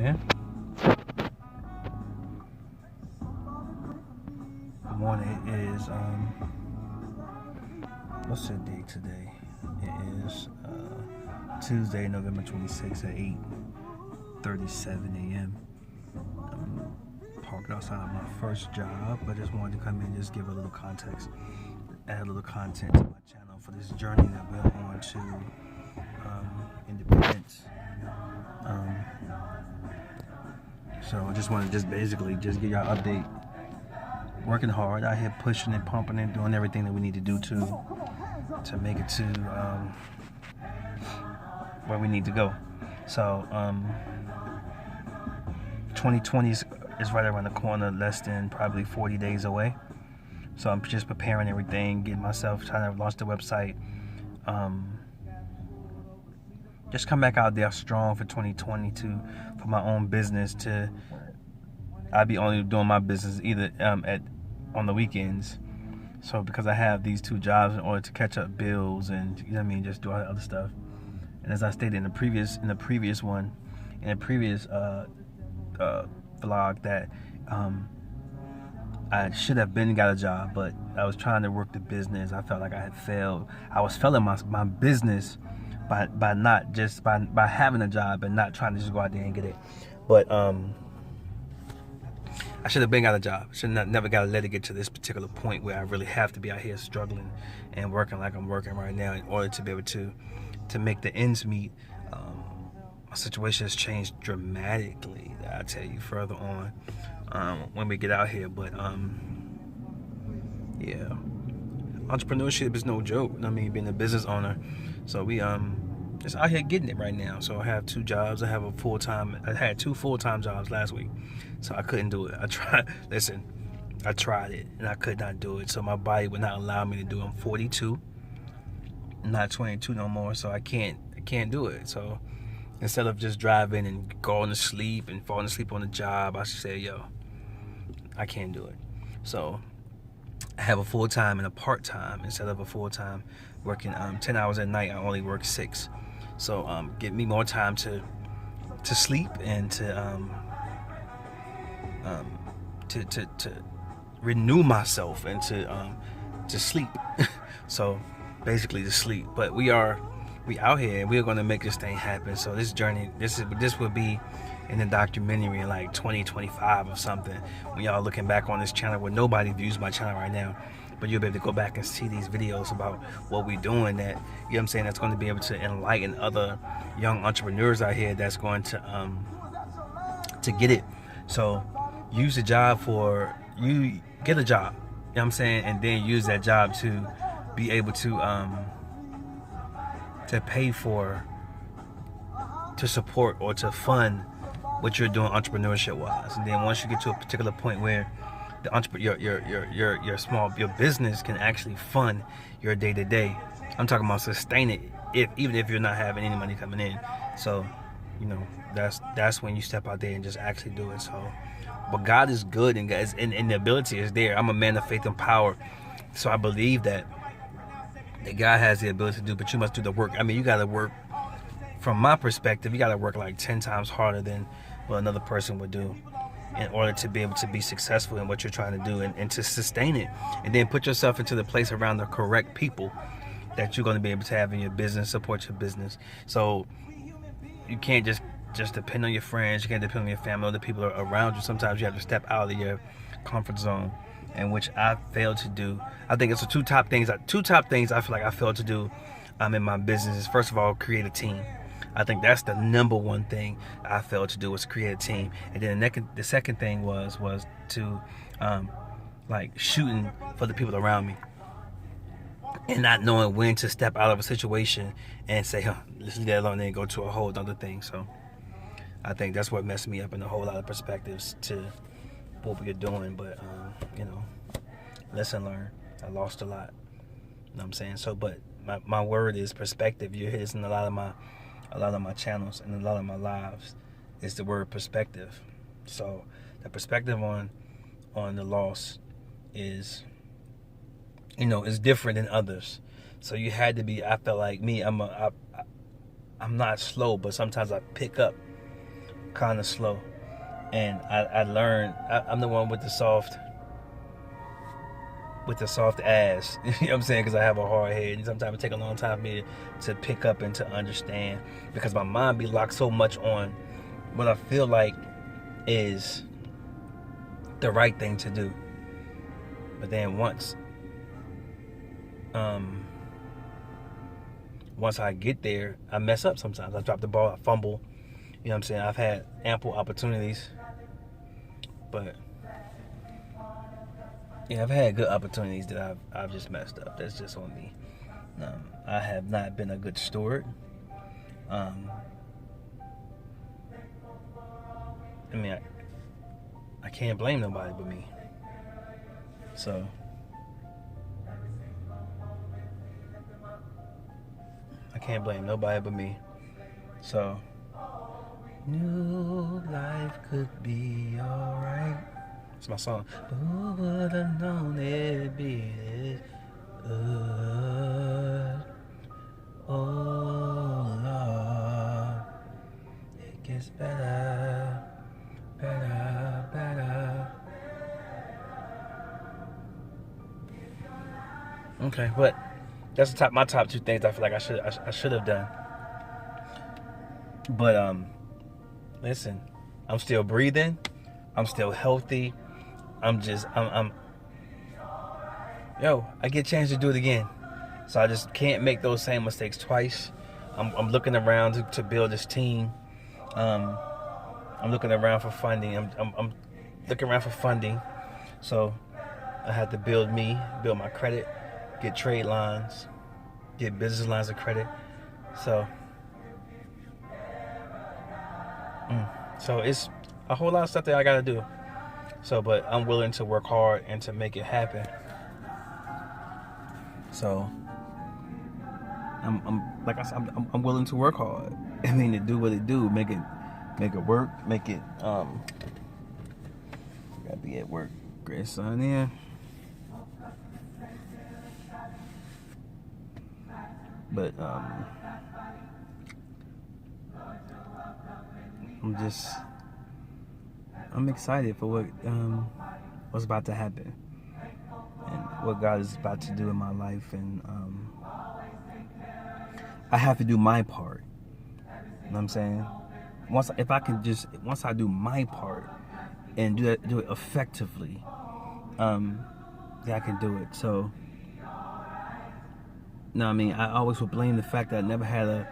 man. Good morning. It is what's the date today? It is Tuesday, November 26th at 8:37 a.m. I'm parked outside my first job. I just wanted to come in and just give a little context, add a little content to my channel for this journey that we're on to independence. So I just want to basically give y'all an update. Working hard out here, pushing and pumping and doing everything that we need to do to make it to where we need to go. So 2020 is right around the corner, less than probably 40 days away. So I'm just preparing everything, getting myself, trying to launch the website. Just come back out there strong for 2020 for my own business. I'll be only doing my business either on the weekends. So because I have these two jobs in order to catch up bills and just do all that other stuff. And as I stated in the previous vlog, that I should have got a job, but I was trying to work the business. I felt like I had failed. I was failing my business by having a job and not trying to just go out there and get it. But I should have got a job. Never got to let it get to this particular point where I really have to be out here struggling and working like I'm working right now in order to be able to make the ends meet. My situation has changed dramatically. I'll tell you further on when we get out here. But yeah, entrepreneurship is no joke. Being a business owner. So we just out here getting it right now. So I have two jobs. I had two full-time jobs last week. So I couldn't do it. I tried it and I could not do it. So my body would not allow me to do it. I'm 42, not 22 no more. So I can't do it. So instead of just driving and going to sleep and falling asleep on the job, I should say, yo, I can't do it. So I have a full-time and a part-time. Instead of a full-time working 10 hours at night, I only work 6. So give me more time to sleep and to renew myself and to sleep. So basically to sleep. But we out here and we're going to make this thing happen. So this journey, this will be in the documentary in like 2025 or something, when y'all looking back on this channel, where nobody views my channel right now, but you'll be able to go back and see these videos about what we're doing, that, that's going to be able to enlighten other young entrepreneurs out here that's going to get it. So use the job get a job, and then use that job to be able to pay for, to support or to fund what you're doing entrepreneurship wise. And then once you get to a particular point where your business can actually fund your day-to-day, I'm talking about sustain it, even if you're not having any money coming in. So that's when you step out there and just actually do it. So but God is good, and the ability is there. I'm a man of faith and power, so I believe that God has the ability to do, but you must do the work. You got to work. From my perspective, you got to work like 10 times harder than what another person would do in order to be able to be successful in what you're trying to do and to sustain it. And then put yourself into the place around the correct people that you're going to be able to have in your business, support your business. So you can't just depend on your friends. You can't depend on your family or the people around you. Sometimes you have to step out of your comfort zone, and which I failed to do. I think it's the two top things I feel like I failed to do in my business is, first of all, create a team. I think that's the number one thing I failed to do, was create a team. And then the second thing was to shooting for the people around me and not knowing when to step out of a situation and say, let's leave that alone, and then go to a whole other thing. So I think that's what messed me up in a whole lot of perspectives to what we are doing. But lesson learned. I lost a lot. You know what I'm saying? So, but my word is perspective. You hear this in a lot of my channels and a lot of my lives, is the word perspective. So the perspective on the loss is, is different than others. So you had to be. I felt like me. I'm not slow, but sometimes I pick up kind of slow. And I learned, I'm the one with the soft ass. You know what I'm saying? Because I have a hard head. And sometimes it takes a long time for me to pick up and to understand. Because my mind be locked so much on what I feel like is the right thing to do. But then once I get there, I mess up sometimes. I drop the ball, I fumble. You know what I'm saying? I've had ample opportunities. But yeah, I've had good opportunities that I've just messed up. That's just on me. I have not been a good steward. I mean, I can't blame nobody but me. So I can't blame nobody but me. So new life could be alright. It's my song. But who would have known it'd be this good? Oh Lord, it gets better, better, better. Okay, but that's my top two things I feel like I should have done. But listen, I'm still breathing. I'm still healthy. I get a chance to do it again. So I just can't make those same mistakes twice. I'm looking around to build this team. I'm looking around for funding. I'm looking around for funding. So I have to build my credit, get trade lines, get business lines of credit. So it's a whole lot of stuff that I gotta do. So, but I'm willing to work hard and to make it happen. So, I'm like I said, I'm willing to work hard. I mean, to do what it do, make it work, make it. Gotta be at work. Great son, yeah. But I'm excited for what's about to happen and what God is about to do in my life, and I have to do my part. You know what I'm saying? Once I do my part and do it effectively, then I can do it. So, no, I mean, I always would blame the fact that I never had a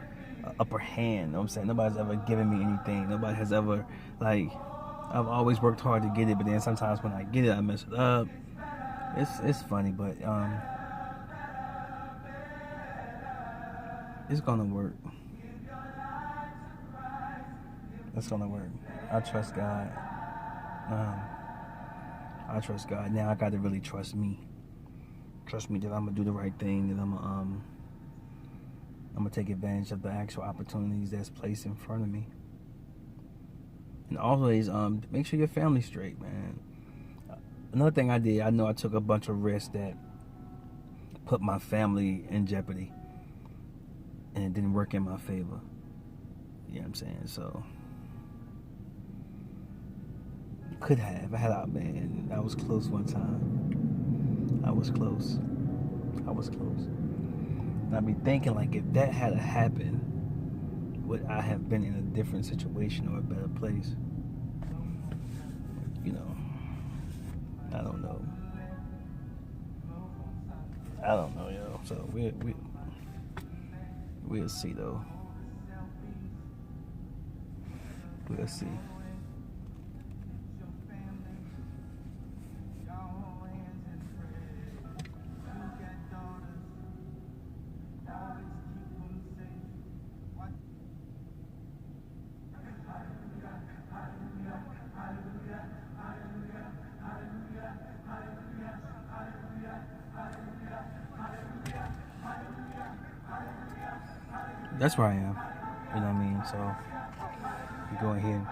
upper hand. You know what I'm saying? Nobody's ever given me anything. Nobody has ever, I've always worked hard to get it, but then sometimes when I get it, I mess it up. It's funny, but it's gonna work. It's gonna work. I trust God. I trust God. Now I got to really trust me. Trust me that I'm gonna do the right thing. That I'm gonna take advantage of the actual opportunities that's placed in front of me. And always make sure your family's straight, man. Another thing I did, I know I took a bunch of risks that put my family in jeopardy, and it didn't work in my favor. You know what I'm saying? So could have. Man, I was close one time. I was close. And I be thinking, like, if that had happened, would I have been in a different situation or a better place? You know, I don't know, yo. So we'll see, though. We'll see. That's where I am. You know what I mean? So we go ahead.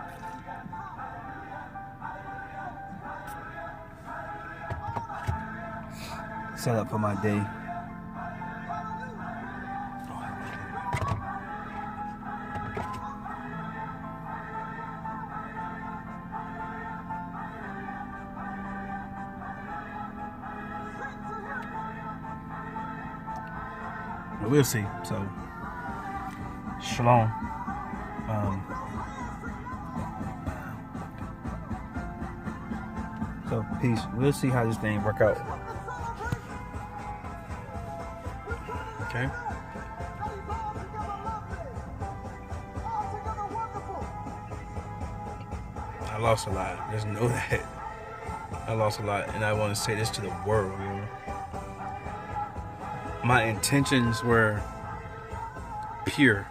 Set up for my day. we'll see. So, shalom. So peace. We'll see how this thing work out. Okay. I lost a lot. Just know that. I lost a lot, and I want to say this to the world. You know? My intentions were pure.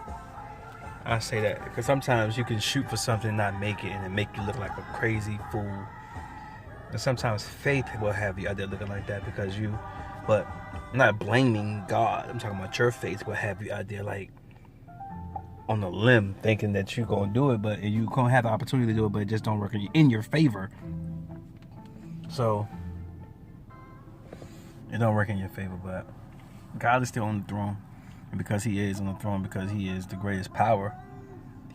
I say that because sometimes you can shoot for something and not make it, and it make you look like a crazy fool. And sometimes faith will have you out there looking like that because but I'm not blaming God. I'm talking about your faith will have you out there like on a limb thinking that you're going to do it, but you're going to have the opportunity to do it, but it just don't work in your favor. So, it don't work in your favor, but God is still on the throne. And because he is on the throne, because he is the greatest power,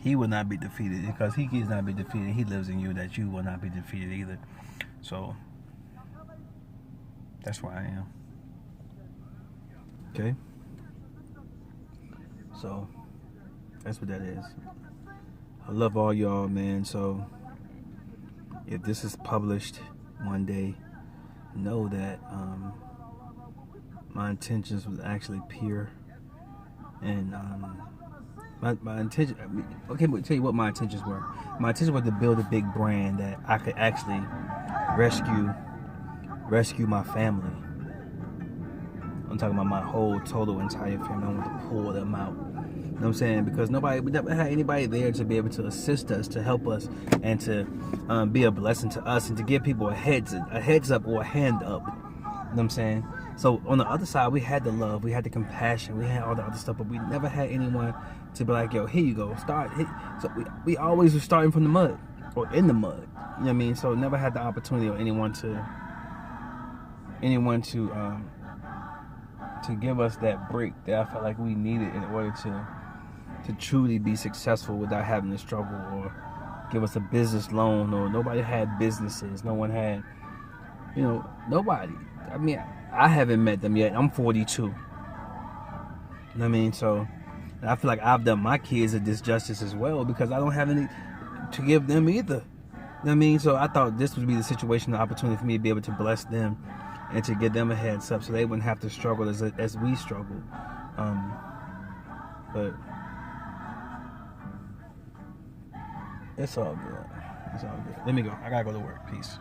he will not be defeated. Because he is not be defeated, he lives in you, that you will not be defeated either. So, that's where I am. Okay? So, that's what that is. I love all y'all, man. So, if this is published one day, know that my intentions was actually pure. And my intention, okay, but tell you what my intentions were. My intention was to build a big brand that I could actually rescue my family. I'm talking about my whole total entire family. I want to pull them out. You know what I'm saying? Because we never had anybody there to be able to assist us, to help us, and to be a blessing to us, and to give people a heads up or a hand up. You know what I'm saying? So on the other side, we had the love, we had the compassion, we had all the other stuff, but we never had anyone to be like, yo, here you go, start. So we always were starting from the mud, or in the mud. You know what I mean? So never had the opportunity or anyone to give us that break that I felt like we needed in order to truly be successful without having to struggle, or give us a business loan, or nobody had businesses. No one had, nobody. I mean, I haven't met them yet. I'm 42. You know what I mean? So, and I feel like I've done my kids a disjustice as well because I don't have any to give them either. You know what I mean? So I thought this would be the situation, the opportunity for me to be able to bless them and to give them a heads up so they wouldn't have to struggle as we struggle. But it's all good. It's all good. Let me go. I gotta go to work. Peace.